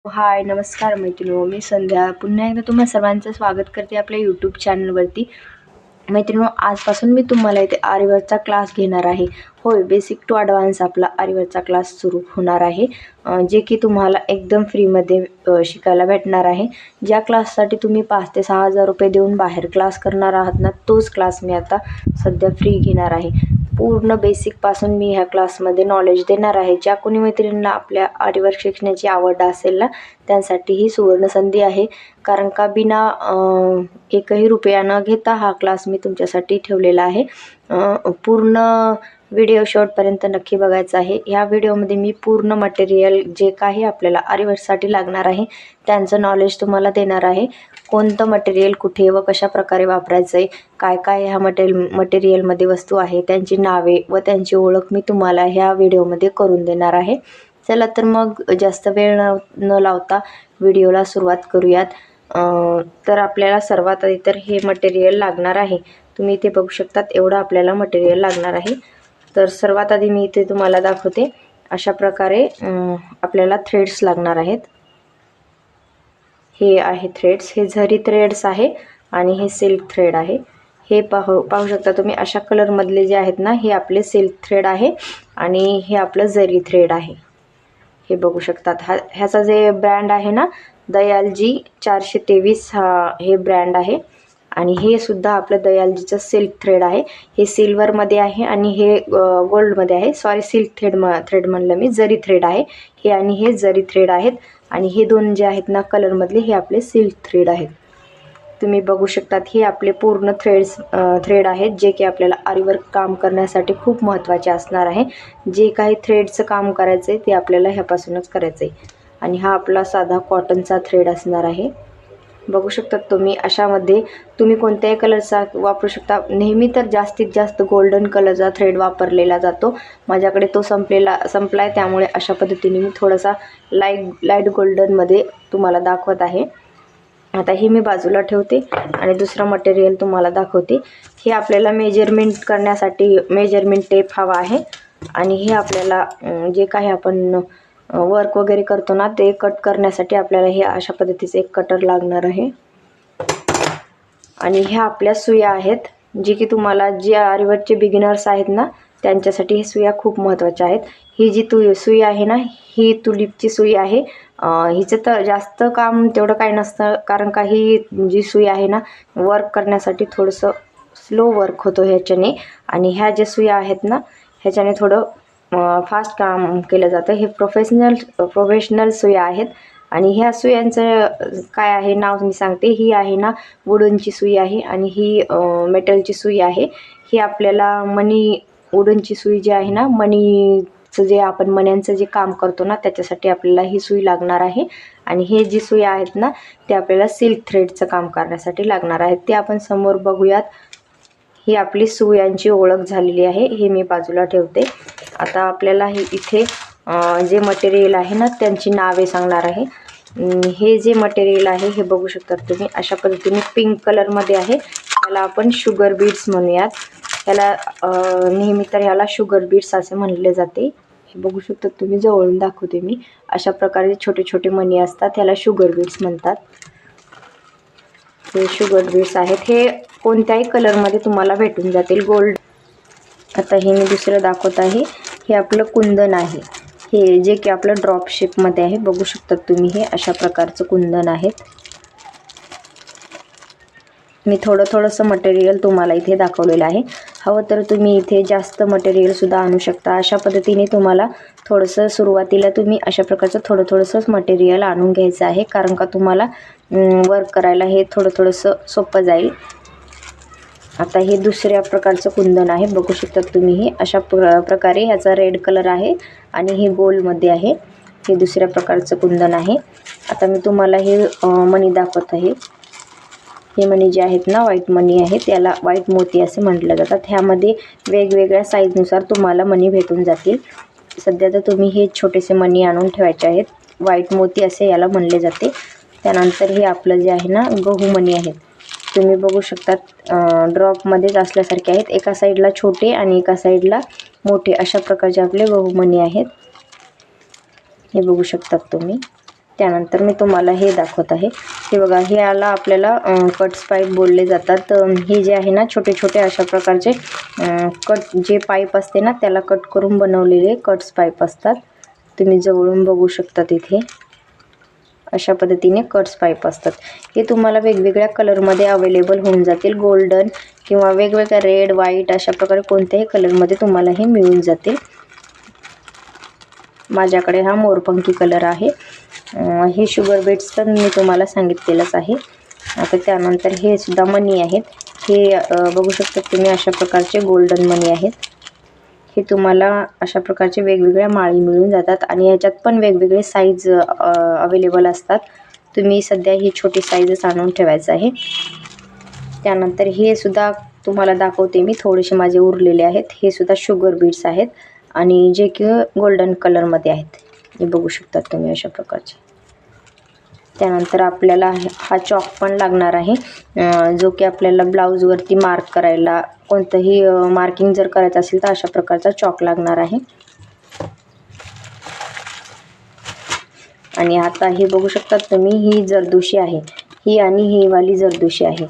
हाय, नमस्कार मैत्रिणींनो, मी संध्या पुन्हा एकदा तुम्हा सर्वांचं स्वागत करते आपल्या यूट्यूब चॅनलवरती. मैत्रिणींनो, आजपासून मी तुम्हाला इथे आरीवर्कचा क्लास घेणार आहे. होय, बेसिक टू ॲडव्हान्स आपला आरीवर्कचा क्लास सुरू होणार आहे, जे की तुम्हाला एकदम फ्रीमध्ये शिकायला भेटणार आहे. ज्या क्लाससाठी तुम्ही 5 ते 6 हजार रुपये देऊन बाहेर क्लास करणार आहात ना, तोच क्लास मी आता सध्या फ्री घेणार आहे. पूर्ण बेसिकपासून मी ह्या क्लासमध्ये नॉलेज देणार आहे. ज्या कोणी मैत्रिणींना आपल्या आरीवर्क शिकण्याची आवड असेल ना, त्यांसाठी ही सुवर्णसंधी आहे. कारण का बिना एकही रुपया न घेता हा क्लास मी तुमच्यासाठी ठेवलेला आहे. पूर्ण व्हिडिओ शेवटपर्यंत नक्की बघायचा आहे. ह्या व्हिडिओमध्ये मी पूर्ण मटेरियल जे काही आपल्याला आरीवर्कसाठी लागणार आहे त्यांचं नॉलेज तुम्हाला देणार आहे. कोणतं मटेरियल कुठे व कशा प्रकारे वापरायचं आहे, काय काय ह्या मटेरियलमध्ये वस्तू आहे, त्यांची नावे व त्यांची ओळख मी तुम्हाला ह्या व्हिडिओमध्ये करून देणार आहे. चला तर मग जास्त वेळ न लावता व्हिडिओला सुरुवात करूयात. तर आपल्याला सर्वात आधी तर हे मटेरियल लागणार आहे. तुम्ही इथे बघू शकतात एवढं आपल्याला मटेरियल लागणार आहे. तर सर्वात आधी मी इथे तुम्हाला दाखवते. अशा प्रकारे आपल्याला थ्रेड्स लागणार आहेत. हे आहे थ्रेड्स, हे झरी थ्रेड्स आहे आणि हे सिल्क थ्रेड आहे. हे पाहू शकता तुम्ही, अशा कलरमधले जे आहेत ना, हे आपले सिल्क थ्रेड आहे आणि हे आपलं झरी थ्रेड आहे. हे बघू शकतात. ह्याचा जे ब्रँड आहे ना, दयालजी 423 हा हे ब्रँड आहे. आणि हे सुद्धा आपलं दयालजीचं सिल्क थ्रेड आहे. हे सिल्वरमध्ये आहे आणि हे गोल्डमध्ये आहे. सॉरी, सिल्क थ्रेड म्हणलं मी, जरी थ्रेड आहे हे आणि हे जरी थ्रेड आहेत. आणि हे दोन जे आहेत ना कलरमधले, हे आपले सिल्क थ्रेड आहेत. तुम्ही बघू शकतात हे आपले पूर्ण थ्रेड आहेत, जे की आपल्याला आरीवर्क काम करण्यासाठी खूप महत्त्वाचे असणार आहे. जे काही थ्रेडचं काम करायचं आहे ते आपल्याला ह्यापासूनच करायचं आहे. आणि हा आपला साधा कॉटनचा थ्रेड असणार आहे. बघू शकतात तुम्ही, अशामध्ये तुम्ही कोणत्याही कलरचा वापरू शकता. नेहमी तर जास्तीत जास्त गोल्डन कलरचा थ्रेड वापरलेला जातो. माझ्याकडे तो संपला आहे, त्यामुळे अशा पद्धतीने मी थोडासा लाईट गोल्डनमध्ये तुम्हाला दाखवत आहे. आता हे मी बाजूला ठेवते आणि दुसरं मटेरियल तुम्हाला दाखवते. हे आपल्याला मेजरमेंट करण्यासाठी मेजरमेंट टेप हवा आहे. आणि हे आपल्याला जे काही आपण वर्क वगैरे करतो ना, ते कट करण्यासाठी आपल्याला हे अशा पद्धतीचे एक कटर लागणार आहे. आणि ह्या आपल्या सुया आहेत, जे की तुम्हाला जे आरीवर्कचे बिगिनर्स आहेत ना, त्यांच्यासाठी हे सुया खूप महत्त्वाच्या आहेत. ही जी सुई आहे ना, ही तुलिपची सुई आहे. हिचं तर जास्त काम तेवढं काही नसतं, कारण का ही जी सुई आहे ना, वर्क करण्यासाठी थोडंसं स्लो वर्क होतो ह्याच्याने. आणि ह्या ज्या सुया आहेत ना, ह्याच्याने थोडं फास्ट काम केलं जातं. हे प्रोफेशनल सुया आहेत. आणि ह्या सुयांचं काय आहे नाव मी सांगते. ही आहे ना वुडनची सुई आहे आणि ही मेटलची सुई आहे. ही आपल्याला वुडनची सुई जी आहे ना, मणीचं जे आपण मण्यांचं जे काम करतो ना, त्याच्यासाठी आपल्याला ही सुई लागणार आहे. आणि हे जी सुई आहेत ना, ते आपल्याला सिल्क थ्रेडचं काम करण्यासाठी लागणार आहेत. ते आपण समोर बघूयात. ही आपली सुयांची ओळख झालेली आहे. हे मी बाजूला ठेवते. आता आपल्याला हे इथे जे मटेरियल आहे ना, त्यांची नावे सांगणार आहे. हे जे मटेरियल आहे हे बघू शकतात तुम्ही, अशा पद्धतीने पिंक कलरमध्ये आहे. त्याला आपण शुगर बीड्स म्हणूयात. त्याला नेहमी तर ह्याला शुगर बीड्स असे म्हणले जाते. हे बघू शकतात तुम्ही, जवळून दाखवते मी. अशा प्रकारे छोटे छोटे मणी असतात, ह्याला शुगर बीड्स म्हणतात. हे शुगर बीड्स आहेत. हे कोणत्याही कलरमध्ये तुम्हाला भेटून जातील, गोल्ड. आता हे मी दुसरं दाखवत आहे. हे आपलं कुंदन आहे, हे जे की आपलं ड्रॉप शेपमध्ये आहे. बघू शकतात तुम्ही, हे अशा प्रकारचं कुंदन आहेत. मी थोडंसं मटेरियल तुम्हाला इथे दाखवलेलं आहे. हवं तर तुम्ही इथे जास्त मटेरियलसुद्धा आणू शकता. अशा पद्धतीने तुम्हाला थोडंसं सुरुवातीला तुम्ही अशा प्रकारचं थोडंसंच मटेरियल आणून घ्यायचं आहे, कारण का तुम्हाला वर्क करायला हे थोडंसं सोपं जाईल. आता हे दुसऱ्या प्रकारचं कुंदन आहे. बघू शकतात तुम्ही, हे अशा प्रकारे ह्याचा रेड कलर आहे आणि हे गोल्डमध्ये आहे. हे दुसऱ्या प्रकारचं कुंदन आहे. आता मी तुम्हाला हे मणी दाखवत आहे. हे मणी जे आहेत ना, व्हाईट मणी आहे, त्याला व्हाईट मोती असे म्हटलं जातात. ह्यामध्ये वेगवेगळ्या साईजनुसार तुम्हाला मणी भेटून जातील. सध्या तर तुम्ही हे छोटेसे मणी आणून ठेवायचे आहेत. व्हाईट मोती असे याला म्हणले जाते. त्यानंतर हे आपलं जे आहे ना, गहू मणी आहेत. तुम्ही बघू शकतात ड्रॉपमध्येच असल्यासारखे आहेत. एका साईडला छोटे आणि एका साईडला मोठे, अशा प्रकारचे आपले गहू मणी आहेत. हे बघू शकतात तुम्ही. त्यानंतर मी तुम्हाला हे दाखवत आहे. हे बघा, हे याला आपल्याला कट्स पाईप बोलले जातात. हे जे आहे ना छोटे छोटे अशा प्रकारचे कट जे पाईप असते ना त्याला कट करून बनवलेले कट्स पाईप असतात. तुम्ही जवळून बघू शकता तिथे अशा पद्धतीने कट्स पाईप असतात. हे तुम्हाला वेगवेगळ्या कलरमध्ये अवेलेबल होऊन जातील. गोल्डन किंवा वेगवेगळ्या रेड, व्हाईट अशा प्रकारे कोणत्याही कलरमध्ये तुम्हाला हे मिळून जातील. माझ्याकडे हा मोरपंखी कलर आहे. हे शुगर बीट्स तर मी तुम्हाला सांगितलेलंच आहे. आता त्यानंतर हे सुद्धा मनी आहेत. हे बघू शकता तुम्ही अशा प्रकारचे गोल्डन मनी आहेत. हे तुम्हाला अशा प्रकारचे वेगवेगळ्या माळी मिळून जातात आणि याच्यात पण वेगवेगळे साईज अवेलेबल असतात. तुम्ही सध्या ही छोटी साईजच आणून ठेवायचं आहे. त्यानंतर हे सुद्धा तुम्हाला दाखवते मी, थोडेसे माझे उरलेले आहेत. हे सुद्धा शुगर बीट्स आहेत आणि जे की गोल्डन कलरमध्ये आहेत. हे बघू शकता तुम्ही अशा प्रकारचे. त्यानंतर आपल्याला हा चॉक पण लागणार आहे, जो की आपल्याला ब्लाऊजवरती मार्क करायला, कोणतंही मार्किंग जर करायचं असेल तर अशा प्रकारचा चॉक लागणार आहे. आणि आता हे बघू शकता तुम्ही, ही जरदोशी आहे. ही आणि ही वाली जरदोशी आहे.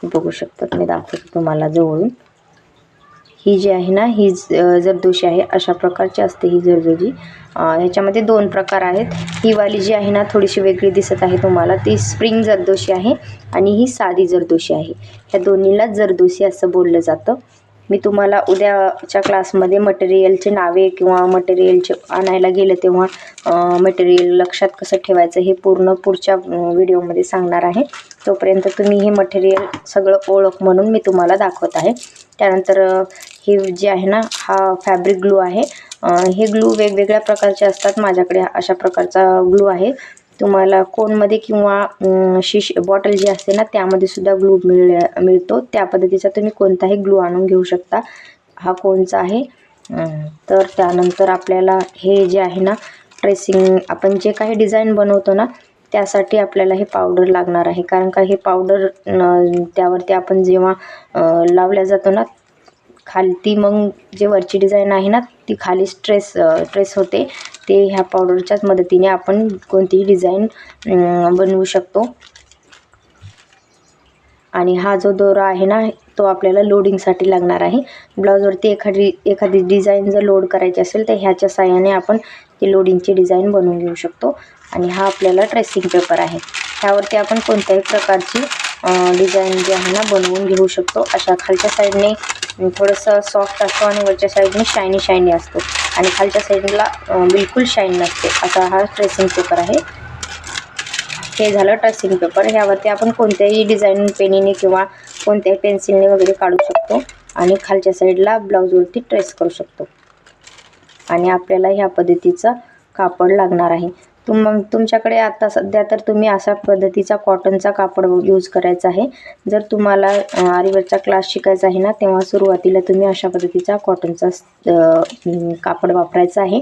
बघू शकता तुम्ही, दाखवतो तुम्हाला जवळून. ही जी आहे ना ही जरदोशी आहे. अशा प्रकारची असते ही जरदोशी. ह्याच्यामध्ये 2 प्रकार आहेत. ही वाली जी आहे ना थोडीशी वेगळी दिसत आहे तुम्हाला, ती स्प्रिंग जरदोशी आहे आणि ही साधी जरदोशी आहे. ह्या दोन्हीला जरदोशी असं बोललं जातं. मी तुम्हाला उद्याच्या क्लासमध्ये मटेरियलचे नावे किंवा मटेरियलचे आणायला गेलं तेव्हा मटेरियल लक्षात कसं ठेवायचं हे पूर्ण पुढच्या व्हिडिओमध्ये सांगणार आहे. तोपर्यंत तुम्ही हे मटेरियल सगळं ओळख म्हणून मी तुम्हाला दाखवत आहे. त्यानंतर हे जे आहे ना हा फॅब्रिक ग्लू आहे. हे ग्लू वेगवेगळ्या प्रकारचे असतात. माझ्याकडे अशा प्रकारचा ग्लू आहे. तुम्हाला कोनमध्ये किंवा बॉटल जी असते ना त्यामध्ये सुद्धा ग्लू मिळतो. त्या पद्धतीचा तुम्ही कोणताही ग्लू आणून घेऊ शकता. हा कोनचा आहे. तर त्यानंतर आपल्याला हे जे आहे ना ट्रेसिंग, आपण जे काही डिझाईन बनवतो ना त्यासाठी आपल्याला हे पावडर लागणार आहे. कारण का हे पावडर त्यावरती आपण जेव्हा लावल्या जातो ना खालती, मग जे वरची डिझाईन आहे ना ती खाली ट्रेस होते. ते ह्या पावडरच्याच मदतीने आपण कोणतीही डिझाईन बनवू शकतो. आणि हा जो दोरा आहे ना तो आपल्याला लोडिंगसाठी लागणार आहे. ब्लाऊजवरती एखादी डिझाईन जर लोड करायची असेल तर ह्याच्या साहाय्याने आपण ती लोडिंगची डिझाईन बनवून घेऊ शकतो. आणि हा आपल्याला ट्रेसिंग पेपर आहे. ह्यावरती आपण कोणत्याही प्रकारची डिझाईन जी आहे ना बनवून घेऊ शकतो. अशा खालच्या साईडने थोडंसं सॉफ्ट असतो आणि वरच्या साईडने शायनी असतो आणि खालच्या साईडला बिलकुल शाईन नसते. असा हा ट्रेसिंग पेपर आहे. हे झालं ट्रेसिंग पेपर. ह्यावरती आपण कोणत्याही डिझाईन पेनीने किंवा कोणत्याही पेन्सिलने वगैरे काढू शकतो आणि खालच्या साईडला ब्लाऊजवरती ट्रेस करू शकतो. आणि आपल्याला ह्या पद्धतीचं कापड लागणार आहे. तुमच्याकडे आता सध्या तर तुम्ही अशा पद्धतीचा कॉटनचा कापड यूज करायचा आहे. जर तुम्हाला आरीवर्कचा क्लास शिकायचा आहे ना तेव्हा सुरुवातीला तुम्ही अशा पद्धतीचा कॉटनचा कापड वापरायचा आहे.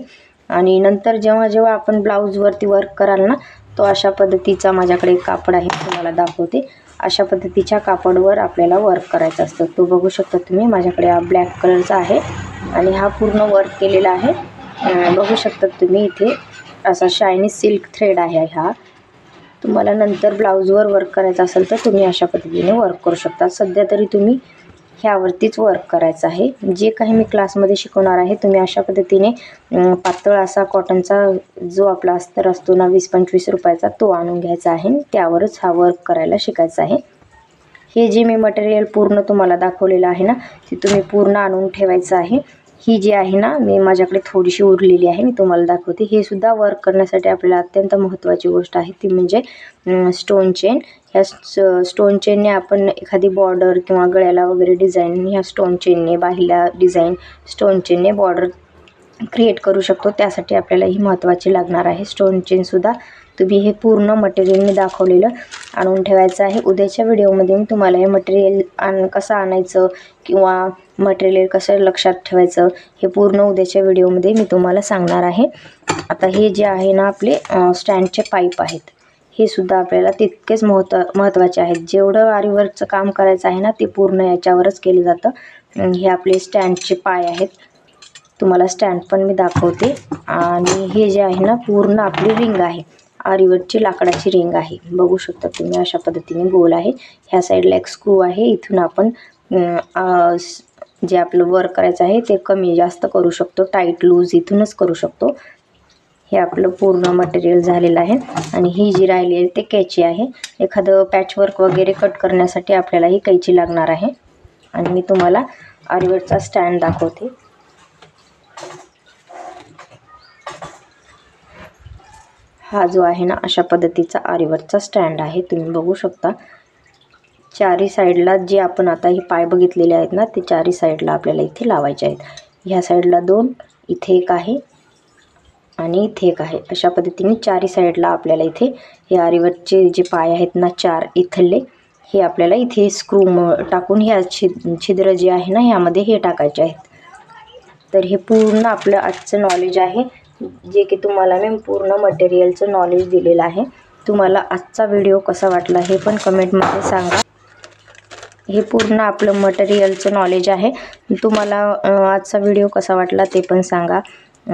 आणि नंतर जेव्हा आपण ब्लाऊजवरती वर्क कराल ना तो अशा पद्धतीचा माझ्याकडे कापड आहे, तुम्हाला दाखवते. अशा पद्धतीच्या कापडवर आपल्याला वर्क करायचं असतं. तो बघू शकता तुम्ही, माझ्याकडे हा ब्लॅक कलरचा आहे आणि हा पूर्ण वर्क केलेला आहे. बघू शकता तुम्ही इथे असा शायनी सिल्क थ्रेड आहे. हा तुम्हाला नंतर ब्लाऊजवर वर्क करायचा असेल तर तुम्ही अशा पद्धतीने वर्क करू शकता. सध्या तरी तुम्ही ह्यावरतीच वर्क करायचं आहे. जे काही मी क्लासमध्ये शिकवणार आहे तुम्ही अशा पद्धतीने पातळ असा कॉटनचा जो आपला अस्तर असतो ना 20-25 रुपयाचा तो आणून घ्यायचा आहे. त्यावरच हा वर्क करायला शिकायचा आहे. हे जे मी मटेरियल पूर्ण तुम्हाला दाखवलेलं आहे ना ते तुम्ही पूर्ण आणून ठेवायचं आहे. ही जी आहे ना माझ्याकडे थोडीशी उरलेली आहे, मी तुम्हाला दाखवते. हे सुद्धा वर्क करण्यासाठी आपल्याला अत्यंत महत्त्वाची गोष्ट आहे ती म्हणजे स्टोन चेन. ह्या स्टोन चेनने आपण एखादी बॉर्डर किंवा गळ्याला वगैरे डिझाईन ह्या स्टोन चेनने, बाहीला डिझाईन स्टोन चेनने बॉर्डर क्रिएट करू शकतो. त्यासाठी आपल्याला ही महत्त्वाची लागणार आहे स्टोन चेनसुद्धा. तुम्ही हे पूर्ण मटेरियल मी दाखवलेलं आणून ठेवायचं आहे. उद्याच्या व्हिडिओमध्ये मी तुम्हाला हे मटेरियल कसं आणायचं किंवा मटेरियल कसं लक्षात ठेवायचं हे पूर्ण उद्याच्या व्हिडिओमध्ये मी तुम्हाला सांगणार आहे. आता हे जे आहे ना आपले स्टँडचे पाईप आहेत हे सुद्धा आपल्याला तितकेच महत्त्वाचे आहेत. जेवढं आरीवर्कचं काम करायचं आहे ना ते पूर्ण याच्यावरच केलं जातं. हे आपले स्टँडचे पाय आहेत. तुम्हाला स्टँड पण मी दाखवते. आणि हे जे आहे ना पूर्ण आपली रिंग आहे. आरीवर्कची लाकडाची रिंग आहे. बघू शकता तुम्ही अशा पद्धतीने गोल आहे. ह्या साईडला एक स्क्रू आहे. इथून आपण जे आपलं वर्क करायचं आहे ते कमी जास्त करू शकतो, टाईट लूज इथूनच करू शकतो. हे आपलं पूर्ण मटेरियल झालेलं आहे आणि ही जी राहिली आहे ते कैची आहे. एखादं पॅचवर्क वगैरे कट करण्यासाठी आपल्याला ही कैची लागणार आहे. आणि मी तुम्हाला आरीवर्कचा स्टँड दाखवते. हा जो आहे ना अशा पद्धतीचा आरीवर्कचा स्टँड आहे. तुम्ही बघू शकता चारी साईडला जे आपण आता हे पाय बघितलेले आहेत ना ते चारी साईडला आपल्याला इथे लावायचे आहेत. ह्या साईडला 2, इथे एक आहे आणि इथे एक आहे. अशा पद्धतीने चारी साईडला आपल्याला इथे हे आरीवर्कचे जे पाय आहेत ना 4 इथले हे आपल्याला इथे स्क्रू टाकून ह्या छिद्र जे आहे ना ह्यामध्ये हे टाकायचे आहेत. तर हे पूर्ण आपलं आजचं नॉलेज आहे, जे की तुम्हाला मी पूर्ण मटेरियलचं नॉलेज दिलेलं आहे. तुम्हाला आजचा व्हिडिओ कसा वाटला हे पण कमेंटमध्ये सांगा. हे पूर्ण आपलं मटेरियलचं नॉलेज आहे. तुम्हाला आजचा व्हिडिओ कसा वाटला ते पण सांगा.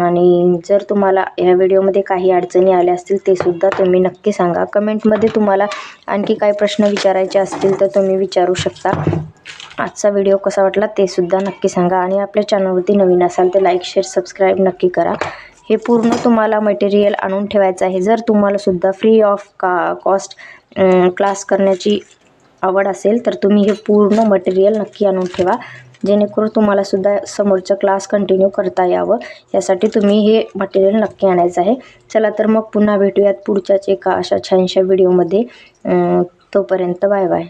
आणि जर तुम्हाला ह्या व्हिडिओमध्ये काही अडचणी आल्या असतील ते सुद्धा तुम्ही नक्की सांगा. कमेंटमध्ये तुम्हाला आणखी काही प्रश्न विचारायचे असतील तर तुम्ही विचारू शकता. आजचा व्हिडिओ कसा वाटला ते सुद्धा नक्की सांगा. आणि आपल्या चॅनलवरती नवीन असाल तर लाईक, शेअर, सबस्क्राईब नक्की करा. हे पूर्ण तुम्हाला मटेरियल आणून ठेवायचं आहे. जर तुम्हाला सुद्धा फ्री ऑफ कॉस्ट क्लास करण्याची आवड असेल तर तुम्ही हे पूर्ण मटेरियल नक्की आणून ठेवा, जेणेकरून तुम्हाला सुद्धा समोरचा क्लास कंटिन्यू करता यावं. यासाठी तुम्ही हे मटेरियल नक्की आणायचं आहे. चला तर मग पुन्हा भेटूयात पुढच्याच एका अशा छानशा व्हिडिओमध्ये. तोपर्यंत बाय बाय.